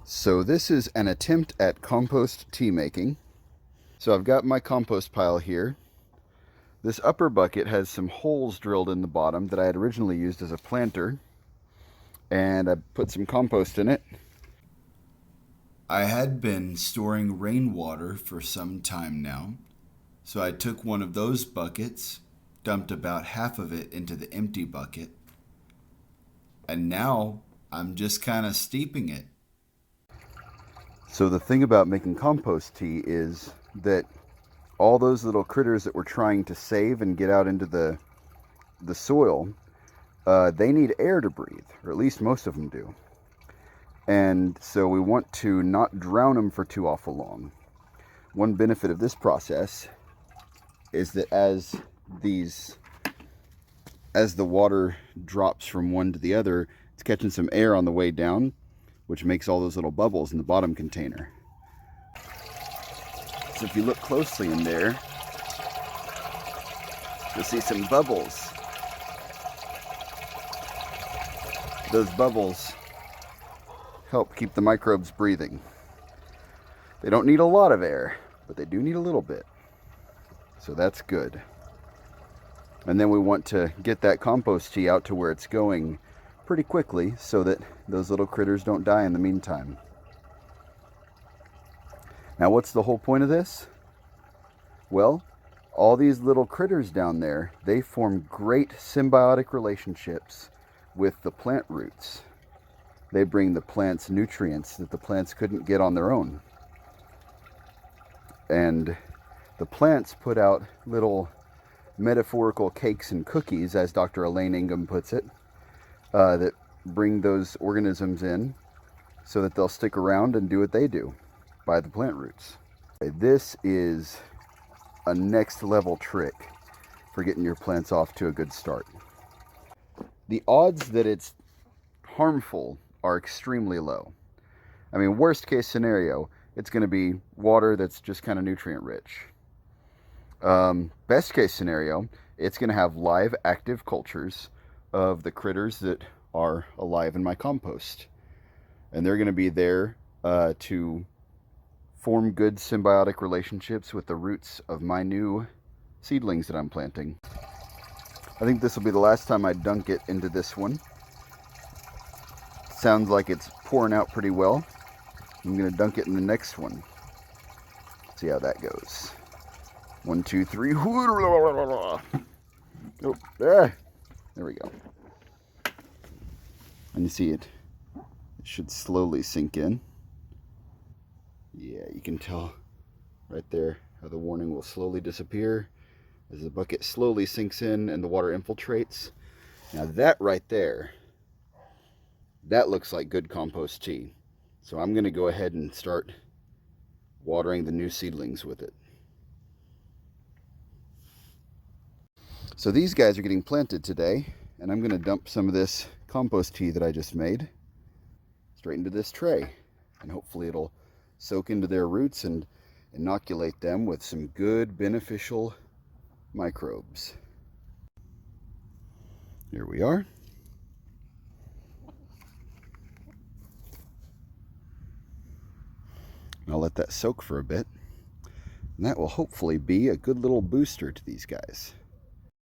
So this is an attempt at compost tea making. So I've got my compost pile here. This upper bucket has some holes drilled in the bottom that I had originally used as a planter, and I put some compost in it. I had been storing rainwater for some time now, so I took one of those buckets, dumped about half of it into the empty bucket, and now I'm just kind of steeping it. So the thing about making compost tea is that all those little critters that we're trying to save and get out into the soil, they need air to breathe, or at least most of them do. And so we want to not drown them for too awful long. One benefit of this process is that as the water drops from one to the other, it's catching some air on the way down, which makes all those little bubbles in the bottom container. So if you look closely in there, you'll see some bubbles. Those bubbles help keep the microbes breathing. They don't need a lot of air, but they do need a little bit. So that's good. And then we want to get that compost tea out to where it's going pretty quickly so that those little critters don't die in the meantime. Now, what's the whole point of this? Well, all these little critters down there, they form great symbiotic relationships with the plant roots. They bring the plants nutrients that the plants couldn't get on their own. And the plants put out little metaphorical cakes and cookies, as Dr. Elaine Ingham puts it, that bring those organisms in so that they'll stick around and do what they do by the plant roots. This is a next level trick for getting your plants off to a good start. The odds that it's harmful are extremely low. I mean, worst case scenario, it's going to be water that's just kind of nutrient rich. Best case scenario, it's going to have live active cultures of the critters that are alive in my compost. And they're going to be there to form good symbiotic relationships with the roots of my new seedlings that I'm planting. I think this will be the last time I dunk it into this one. Sounds like it's pouring out pretty well. I'm going to dunk it in the next one. See how that goes. 1, 2, 3. Oh, there we go. And you see it should slowly sink in. Yeah, you can tell right there how the warning will slowly disappear as the bucket slowly sinks in and the water infiltrates. Now that right there, that looks like good compost tea. So I'm going to go ahead and start watering the new seedlings with it. So these guys are getting planted today, and I'm going to dump some of this compost tea that I just made straight into this tray, and hopefully it'll soak into their roots and inoculate them with some good beneficial microbes. Here we are. And I'll let that soak for a bit, and that will hopefully be a good little booster to these guys.